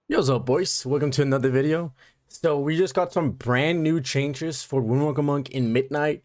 Yo, what's up, boys? Welcome to another video. So we just got some brand new changes for Windwalker Monk in Midnight.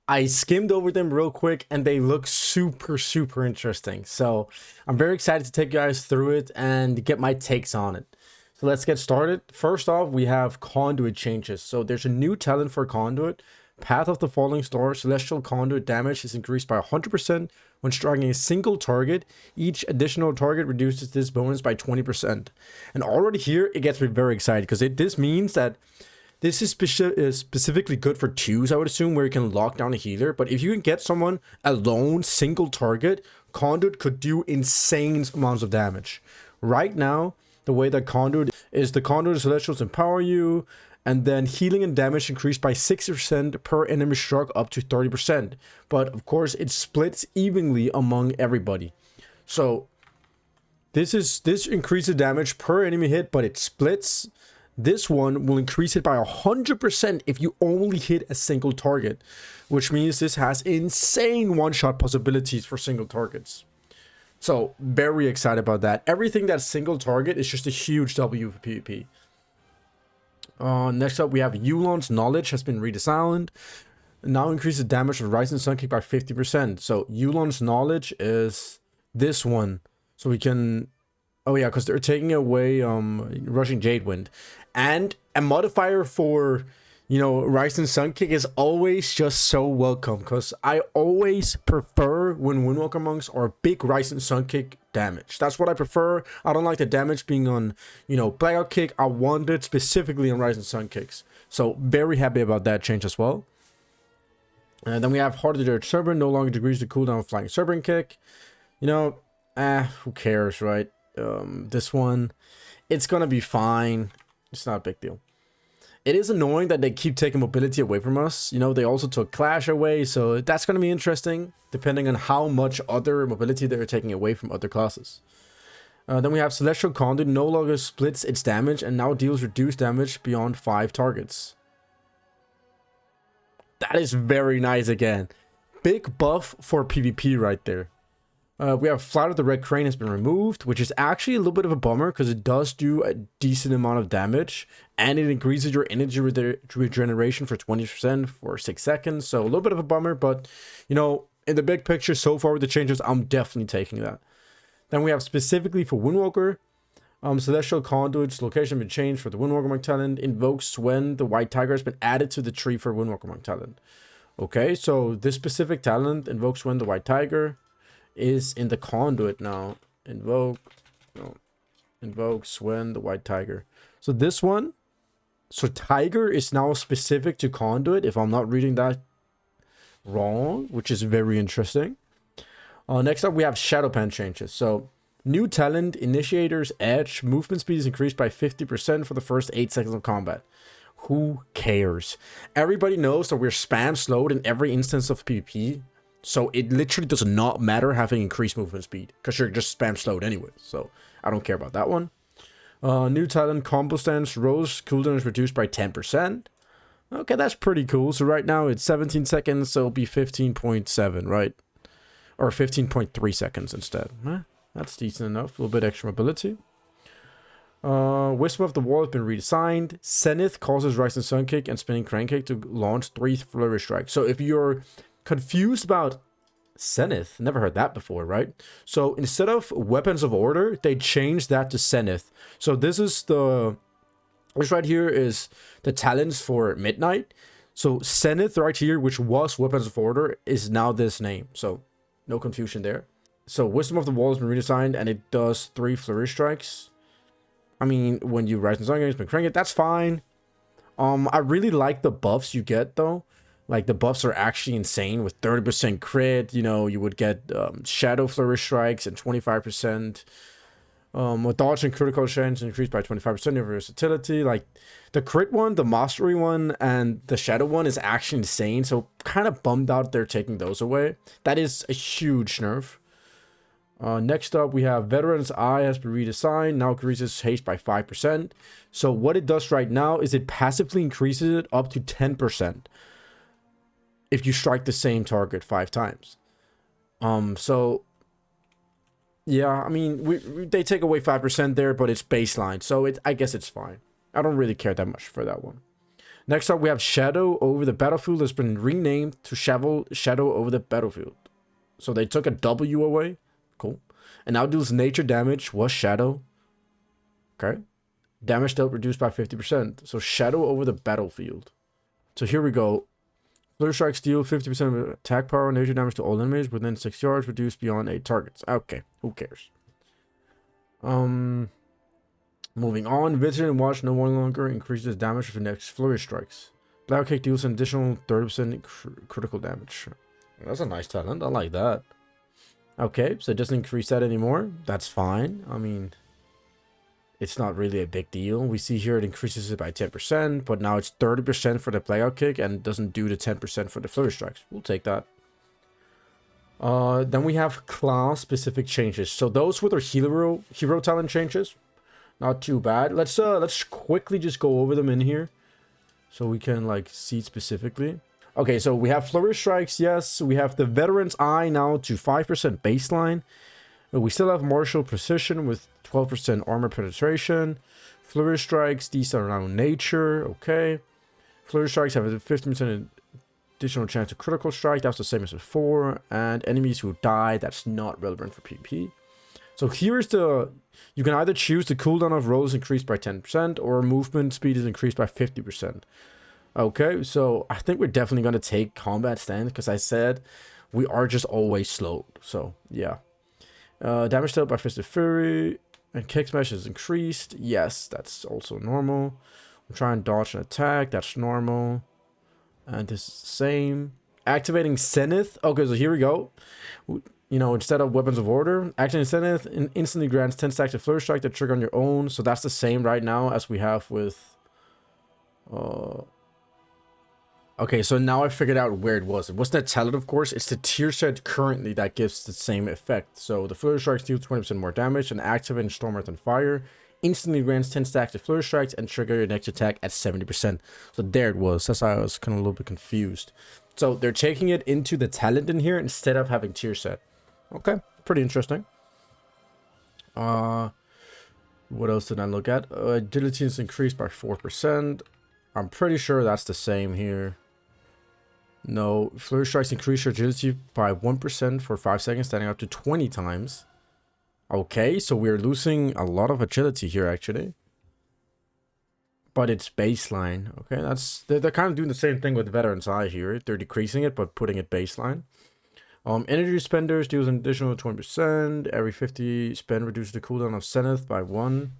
I skimmed over them real quick and they look super interesting. So I'm very excited to take you guys through it and get my takes on it. So let's get started. First off, we have Conduit changes. So there's a new talent for Conduit. Path of the Falling Star, Celestial Conduit damage is increased by 100% when striking a single target. Each additional target reduces this bonus by 20%. And already here, it gets me very excited because this means that this is specifically good for twos, I would assume, where you can lock down a healer. But if you can get someone alone, single target, Conduit could do insane amounts of damage. Right now, the way that Conduit is, the Conduit Celestials empower you, and then healing and damage increased by 60% per enemy struck up to 30%. But of course, it splits evenly among everybody. So this increases damage per enemy hit, but it splits. This one will increase it by 100% if you only hit a single target, which means this has insane one-shot possibilities for single targets. So very excited about that. Everything that's single target is just a huge W for PvP. Next up, we have Yulon's Knowledge has been redesigned. Now increases damage of Rising Sun Kick by 50%. So Yulon's Knowledge is this one. So we can... Oh yeah, because they're taking away Rushing Jade Wind. And a modifier for, Rising Sun Kick is always just so welcome. Because I always prefer when Windwalker Monks are big Rising Sun Kick damage. That's what I prefer. I don't like the damage being on, Blackout Kick. I want it specifically on Rising Sun Kicks. So very happy about that change as well. And then we have Heart of the Dirt Serpent. No longer decreases the cooldown of Flying Serpent Kick. Who cares, right? This one, it's gonna be fine. It's not a big deal. It is annoying that they keep taking mobility away from us. They also took Clash away, so that's gonna be interesting, depending on how much other mobility they're taking away from other classes. Then we have Celestial Conduit no longer splits its damage and now deals reduced damage beyond 5 targets. That is very nice again. Big buff for PvP right there. We have Flight of the Red Crane has been removed, which is actually a little bit of a bummer because it does do a decent amount of damage and it increases your energy regeneration for 20% for 6 seconds. So a little bit of a bummer, but in the big picture so far with the changes, I'm definitely taking that. Then we have specifically for Windwalker, Celestial Conduit's location has been changed for the Windwalker Monk talent. Invokes when the White Tiger has been added to the tree for Windwalker Monk talent. Okay, so this specific talent invokes when the White Tiger is in the Conduit now. Invokes when the White Tiger. So this one, so Tiger is now specific to Conduit, if I'm not reading that wrong, which is very interesting. Next up, we have Shado-Pan changes. So new talent, Initiator's Edge. Movement speed is increased by 50% for the first 8 seconds of combat. Who cares? Everybody knows that we're spam slowed in every instance of PvP. So it literally does not matter having increased movement speed because you're just spam slowed anyway. So I don't care about that one. New talent, Combo Stance. Rose cooldown is reduced by 10%. Okay, that's pretty cool. So right now it's 17 seconds, so it'll be 15.7, right? Or 15.3 seconds instead. That's decent enough. A little bit extra mobility. Wisdom of the Wall has been redesigned. Zenith causes Rising Sun Kick and Spinning Crane Kick to launch 3 Flurry Strikes. So if you're confused about Zenith, never heard that before, right? So instead of Weapons of Order, they changed that to Zenith. So this right here is the talents for Midnight. So Zenith right here, which was Weapons of Order, is now this name. So no confusion there. So Wisdom of the Wall has been redesigned and it does 3 Flurry Strikes. I mean, when you Rise and Sun Games, crank it, that's fine. I really like the buffs you get though. Like, the buffs are actually insane with 30% crit. You would get Shadow Flourish Strikes and 25%. Dodge and critical chance increased by 25% of versatility. Like, the crit one, the mastery one, and the shadow one is actually insane. So, kind of bummed out they're taking those away. That is a huge nerf. Next up, we have Veteran's Eye has been redesigned. Now increases haste by 5%. So, what it does right now is it passively increases it up to 10%. If you strike the same target 5 times. So Yeah, I mean, they take away 5% there, but it's baseline, so I guess it's fine. I don't really care that much for that one. Next up, we have Shadow Over the Battlefield has been renamed to Shadow Over the Battlefield. So they took a W away. Cool. And now deals nature damage was Shadow. Okay. Damage dealt reduced by 50%. So Shadow Over the Battlefield. So here we go. Flurry strikes deal 50% of attack power, nature damage to all enemies within 6 yards, reduced beyond 8 targets. Okay, who cares? Moving on, Vigilant Watch no longer increases damage for the next flurry strikes. Black Kick deals an additional 30% critical damage. That's a nice talent, I like that. Okay, so it doesn't increase that anymore. That's fine. I mean, it's not really a big deal. We see here it increases it by 10%, but now it's 30% for the Blackout Kick and doesn't do the 10% for the flurry strikes. We'll take that. Then we have class-specific changes. So those were their hero talent changes. Not too bad. Let's quickly just go over them in here, so we can like see specifically. Okay, so we have flurry strikes. Yes, we have the Veteran's Eye now to 5% baseline. But we still have martial precision with 12% armor penetration. Flurry strikes, these are now nature. Okay, flurry strikes have a 15% additional chance to critical strike. That's the same as before. And enemies who die, that's not relevant for PvP. So here's the, you can either choose the cooldown of rolls increased by 10% or movement speed is increased by 50%. Okay, so I think we're definitely going to take combat stance because I said we are just always slowed. So yeah. Damage dealt by Fisted Fury and Kick Smash is increased. Yes, that's also normal. I'm trying to dodge an attack. That's normal. And this is the same. Activating Zenith. Okay, so here we go. You know, instead of Weapons of Order, activating Zenith instantly grants 10 stacks of Flurry Strike that trigger on your own. So that's the same right now as we have with... Okay, so now I figured out where it was. It wasn't a talent, of course. It's the tier set currently that gives the same effect. So the Flurry Strikes deal 20% more damage and activating Storm, Earth, and Fire instantly grants 10 stacks of Flurry Strikes and trigger your next attack at 70%. So there it was. That's why I was kind of a little bit confused. So they're taking it into the talent in here instead of having tier set. Okay, pretty interesting. What else did I look at? Agility is increased by 4%. I'm pretty sure that's the same here. No, Flurry Strikes increase your agility by 1% for 5 seconds, standing up to 20 times. Okay, so we're losing a lot of agility here, actually. But it's baseline. Okay, they're kind of doing the same thing with Veteran's Eye here. They're decreasing it, but putting it baseline. Energy spenders deals an additional 20%. Every 50 spend reduces the cooldown of Zenith by 1.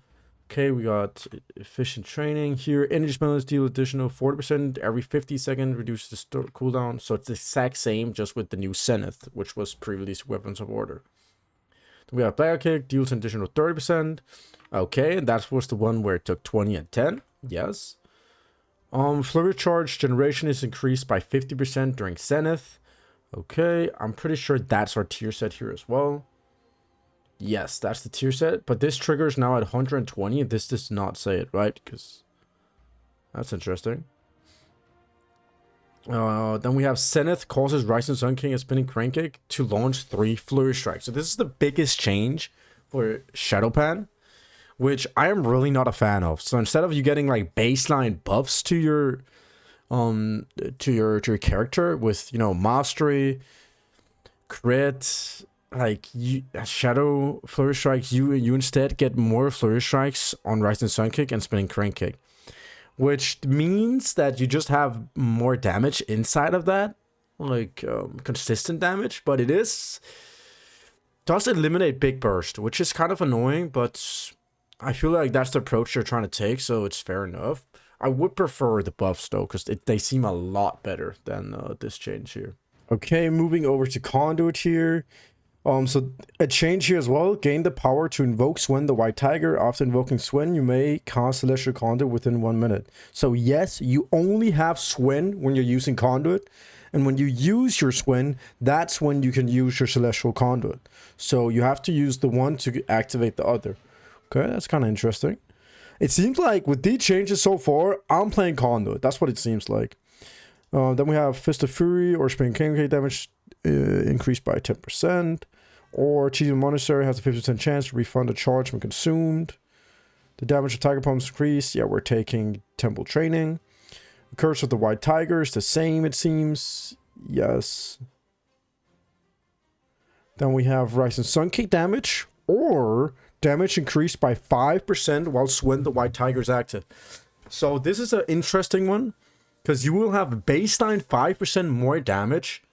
Okay, we got efficient training here. Energy spenders deal additional 40%. Every 50 seconds reduces the cooldown. So it's the exact same, just with the new Zenith, which was previously Weapons of Order. Then we have Blackout Kick, deals an additional 30%. Okay, and that was the one where it took 20 and 10. Yes. Flurry Charge generation is increased by 50% during Zenith. Okay, I'm pretty sure that's our tier set here as well. Yes, that's the tier set, but this triggers now at 120. This does not say it, right? Because that's interesting. Then we have Zenith causes Rising Sun King and Spinning Crane Kick to launch 3 Flurry Strikes. So this is the biggest change for Shado-Pan, which I am really not a fan of. So instead of you getting like baseline buffs to your character with, you know, mastery, crit, like Shadow Flurry Strikes, you instead get more Flurry Strikes on Rising Sun Kick and Spinning Crane Kick, which means that you just have more damage inside of that, like consistent damage. But it does eliminate Big Burst, which is kind of annoying, but I feel like that's the approach they're trying to take, so it's fair enough. I would prefer the buffs though, because they seem a lot better than this change here. Okay, moving over to Conduit here. So a change here as well. Gain the power to invoke Swen the White Tiger. After invoking Swen, you may cast Celestial Conduit within 1 minute. So yes, you only have Swen when you're using Conduit. And when you use your Swen, that's when you can use your Celestial Conduit. So you have to use the one to activate the other. Okay, that's kind of interesting. It seems like with these changes so far, I'm playing Conduit. That's what it seems like. Then we have Fist of Fury or Spinning Crane Kick damage increased by 10%. Or Achievement Monastery has a 50% chance to refund a charge when consumed. The damage of Tiger Pumps increased. Yeah, we're taking Temple Training. The Curse of the White Tigers, the same it seems. Yes. Then we have Rise and Sun Kick damage. Or damage increased by 5% whilst when the White Tiger is active. So this is an interesting one. Because you will have baseline 5% more damage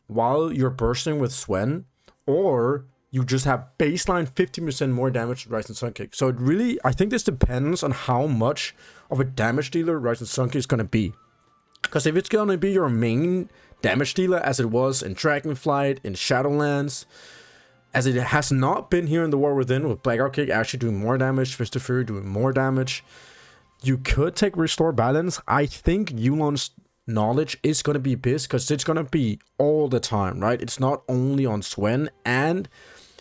while you're bursting with Swen. Or you just have baseline 15% more damage to Rise and Sun Kick. So it really, I think this depends on how much of a damage dealer Rise and Sun Kick is going to be. Because if it's going to be your main damage dealer as it was in Dragonflight, in Shadowlands, as it has not been here in the War Within, with Blackout Kick actually doing more damage, Fist of Fury doing more damage, you could take Restore Balance. I think Yulon's knowledge is going to be best because it's going to be all the time, right? It's not only on Swen, and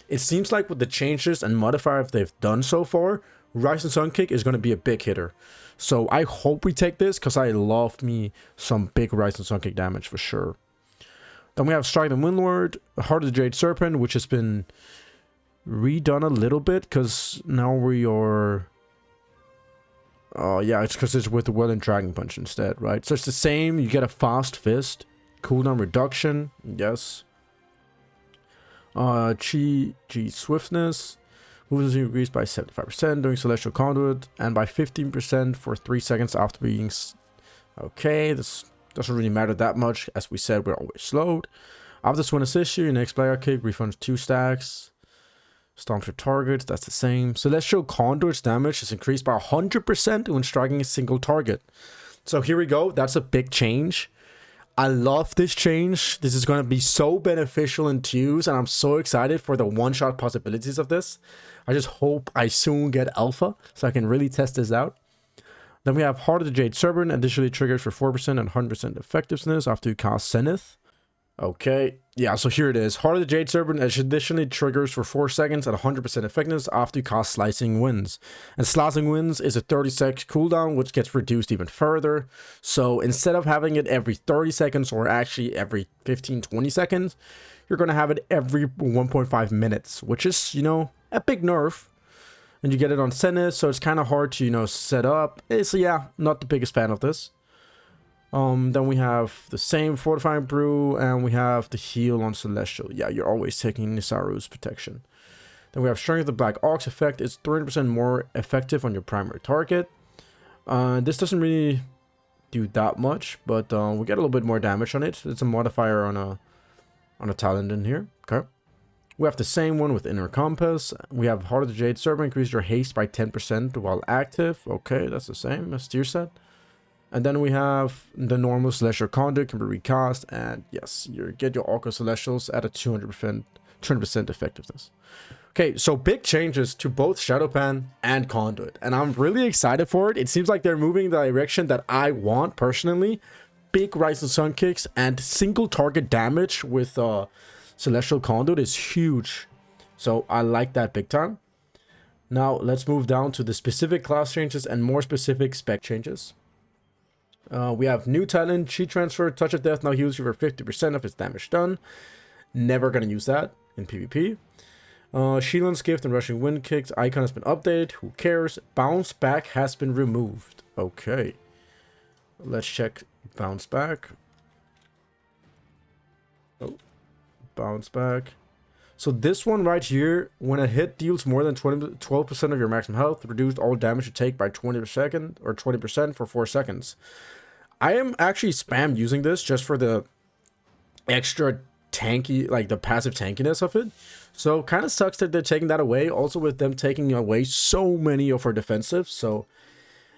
it seems like with the changes and modifiers they've done so far, Rise and Sun Kick is going to be a big hitter. So I hope we take this because I loved me some big Rise and Sun Kick damage for sure. Then we have Strike the Windlord, Heart of the Jade Serpent, which has been redone a little bit because now we are... yeah, it's because it's with the Will and Dragon Punch instead, right? So it's the same. You get a Fast Fist. Cooldown reduction. Yes. Chi Swiftness. Moves increased by 75% during Celestial Conduit. And by 15% for 3 seconds after being... Okay, this doesn't really matter that much. As we said, we're always slowed. After Swing Assist, your next Blackout Kick refunds 2 stacks. Stomps your targets, that's the same. Celestial Conduit's damage is increased by 100% when striking a single target. So here we go, that's a big change. I love this change. This is going to be so beneficial in twos, and I'm so excited for the one-shot possibilities of this. I just hope I soon get Alpha, so I can really test this out. Then we have Heart of the Jade Serpent, additionally triggers for 4% and 100% effectiveness after you cast Zenith. Okay, yeah, so here it is. Heart of the Jade Serpent additionally triggers for 4 seconds at 100% effectiveness after you cast Slicing Winds. And Slicing Winds is a 30-second cooldown, which gets reduced even further. So instead of having it every 30 seconds, or actually every 15-20 seconds, you're going to have it every 1.5 minutes, which is, you know, a big nerf. And you get it on Zenith, so it's kind of hard to, you know, set up. So yeah, not the biggest fan of this. Then we have the same Fortifying Brew, and we have the heal on Celestial. Yeah, you're always taking Nisaru's protection. Then we have Strength of the Black Ox effect. It's 30% more effective on your primary target. This doesn't really do that much, but we get a little bit more damage on it. It's a modifier on a talent in here. Okay. We have the same one with Inner Compass. We have Heart of the Jade Serpent, increase your haste by 10% while active. Okay, that's the same as Tier set. And then we have the normal Celestial Conduit can be recast, and yes, you get your Orca Celestials at a 200% effectiveness. Okay, so big changes to both Shado-Pan and Conduit, and I'm really excited for it. It seems like they're moving the direction that I want personally. Big Rise and Sun Kicks and single target damage with Celestial Conduit is huge. So I like that big time. Now let's move down to the specific class changes and more specific spec changes. We have new talent, Chi Transfer, Touch of Death now heals you for 50% of its damage done. Never gonna use that in PvP. Shield's Gift and Rushing Wind Kicks icon has been updated. Who cares? Bounce Back has been removed. Okay. Let's check Bounce Back. Oh, Bounce Back. So this one right here, when a hit deals more than 12% of your maximum health, reduced all damage you take by 20% for 4 seconds. I am actually spam using this just for the extra tanky, like the passive tankiness of it. So kind of sucks that they're taking that away. Also with them taking away so many of our defensives. So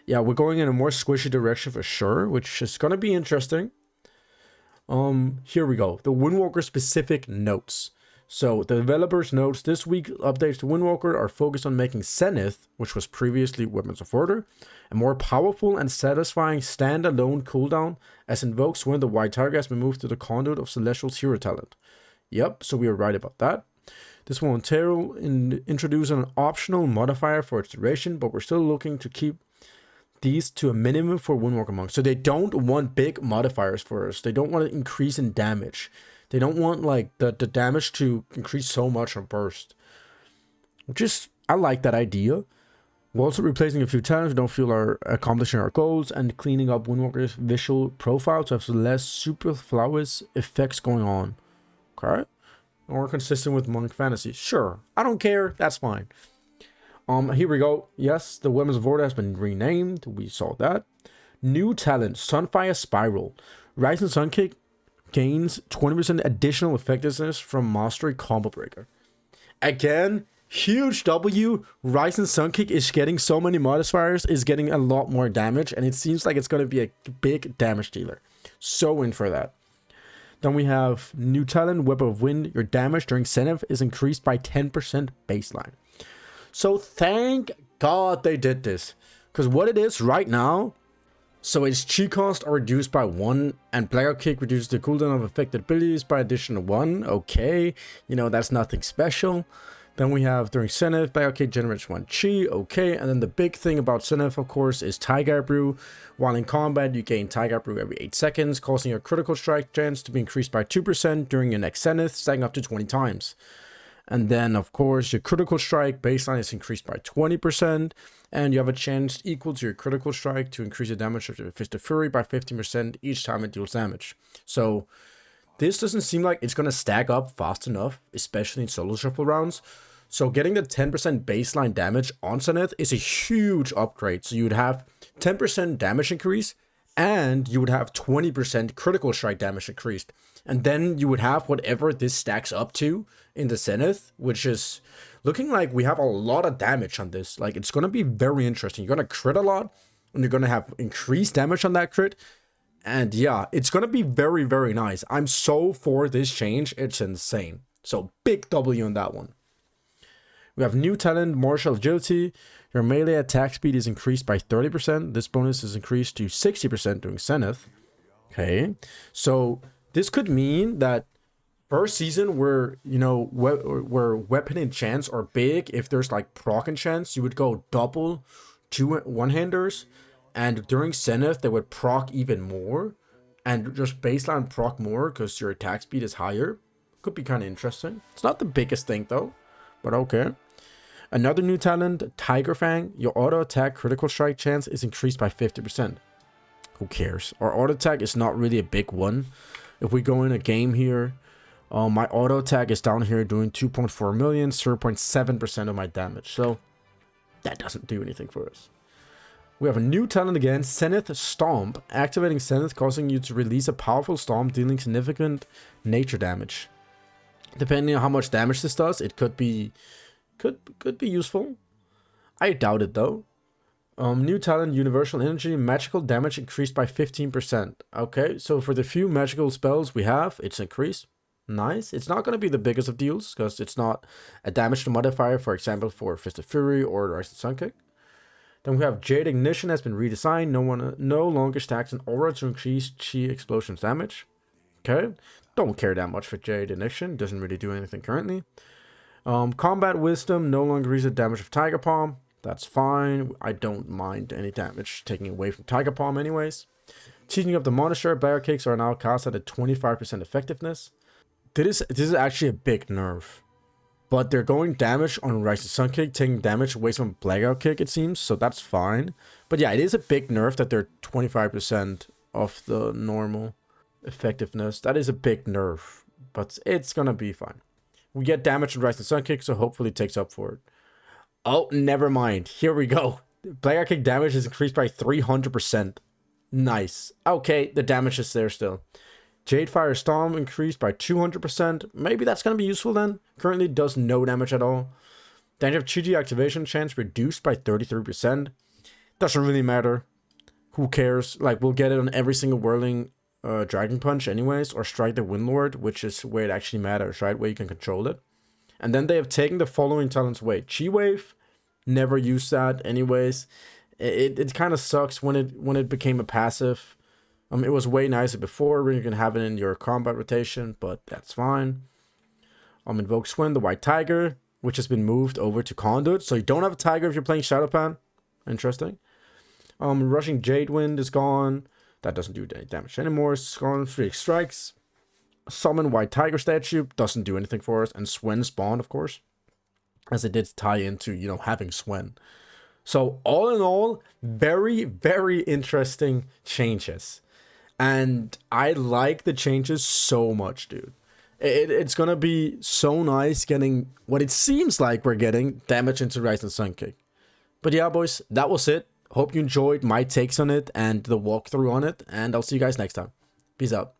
yeah, we're going in a more squishy direction for sure, which is going to be interesting. Here we go. The Windwalker specific notes. So the developers notes this week updates to Windwalker are focused on making Zenith, which was previously Weapons of Order, a more powerful and satisfying standalone cooldown as invokes when the White Tiger has been moved to the Conduit of Celestial's hero talent. Yep, so we are right about that. This will introduce an optional modifier for its duration, but we're still looking to keep these to a minimum for Windwalker monks. So they don't want big modifiers for us. They don't want to increase in damage. They don't want like the damage to increase so much on burst. Which is, I like that idea. We're also replacing a few talents we don't feel are accomplishing our goals, and cleaning up Windwalker's visual profile to have less superfluous effects going on. Okay? More consistent with Monk Fantasy. Sure. I don't care. That's fine. Here we go. Yes, the Weapons of Order has been renamed. We saw that. New talent, Sunfire Spiral. Rising Sun Kick gains 20% additional effectiveness from Mastery Combo Breaker. Again, huge W. Rising Sun Kick is getting so many modifiers, is getting a lot more damage, and it seems like it's going to be a big damage dealer. So in for that. Then we have new talent, Weapon of Wind. Your damage during Zenith is increased by 10% baseline. So thank God they did this. Because what it is right now, so its chi cost are reduced by 1, and Blackout Kick reduces the cooldown of affected abilities by additional 1. Okay, you know, that's nothing special. Then we have during Zenith, Blackout Kick generates 1 chi. Okay, and then the big thing about Zenith, of course, is Tiger Brew. While in combat, you gain Tiger Brew every 8 seconds, causing your critical strike chance to be increased by 2% during your next Zenith, stacking up to 20 times. And then, of course, your critical strike baseline is increased by 20%, and you have a chance equal to your critical strike to increase the damage of your Fist of Fury by 15% each time it deals damage. So this doesn't seem like it's going to stack up fast enough, especially in solo shuffle rounds. So getting the 10% baseline damage on Zenith is a huge upgrade. So you would have 10% damage increase, and you would have 20% critical strike damage increased. And then you would have whatever this stacks up to in the Zenith, which is looking like we have a lot of damage on this. Like, it's going to be very interesting. You're going to crit a lot, and you're going to have increased damage on that crit. And yeah, it's going to be very, very nice. I'm so for this change. It's insane. So big W on that one. We have new talent, Martial Agility. Your melee attack speed is increased by 30%. This bonus is increased to 60% during Zenith. Okay, so this could mean that first season where, you know, where weapon enchants are big, if there's like proc enchants, you would go double 2 one-handers, and during Zenith they would proc even more, and just baseline proc more because your attack speed is higher. Could be kind of interesting. It's not the biggest thing though, but okay. Another new talent, Tiger Fang. Your auto attack critical strike chance is increased by 50%. Who cares? Our auto attack is not really a big one. If we go in a game here, my auto attack is down here doing 2.4 million, 0.7% of my damage. So that doesn't do anything for us. We have a new talent again, Zenith Stomp. Activating Zenith, causing you to release a powerful stomp, dealing significant nature damage. Depending on how much damage this does, it could be useful. I doubt it though. New talent, Universal Energy. Magical damage increased by 15%. Okay, so for the few magical spells we have, it's increased. Nice. It's not going to be the biggest of deals because it's not a damage to modifier, for example, for Fist of Fury or Rising Sun Kick. Then we have Jade Ignition has been redesigned. No longer stacks an aura to increase chi explosions damage. Okay, don't care that much for Jade Ignition. Doesn't really do anything currently. Combat Wisdom no longer increases the damage of Tiger Palm. That's fine. I don't mind any damage taking away from Tiger Palm anyways. Teaching up the Monastery, Barrier Kicks are now cast at a 25% effectiveness. This is actually a big nerf. But they're going damage on Rising Sun Kick, taking damage away from Blackout Kick, it seems. So that's fine. But yeah, it is a big nerf that they're 25% of the normal effectiveness. That is a big nerf. But it's going to be fine. We get damage on Rising Sun Kick, so hopefully it takes up for it. Oh, never mind. Here we go. Blackout Kick damage is increased by 300%. Nice. Okay, the damage is there still. Jade Fire Storm increased by 200%. Maybe that's going to be useful then. Currently does no damage at all. Then you have Chi activation chance reduced by 33%. Doesn't really matter. Who cares? Like, we'll get it on every single Whirling Dragon Punch anyways. Or Strike the Windlord, which is where it actually matters, right? Where you can control it. And then they have taken the following talents away. Chi Wave. Never used that anyways. It kind of sucks when it became a passive. It was way nicer before when you can have it in your combat rotation, but that's fine. Invoke Swim, the White Tiger, which has been moved over to Conduit. So you don't have a Tiger if you're playing Shado-Pan. Interesting. Rushing Jade Wind is gone. That doesn't do any damage anymore. It's gone. 3 strikes. Summon White Tiger statue doesn't do anything for us, and Swen spawn, of course, as it did tie into, you know, having Swen. So all in all, very, very interesting changes. And I like the changes so much, dude. It's gonna be so nice getting what it seems like we're getting, damage into Rise and Sun Kick. But yeah, boys, that was it. Hope you enjoyed my takes on it and the walkthrough on it, and I'll see you guys next time. Peace out.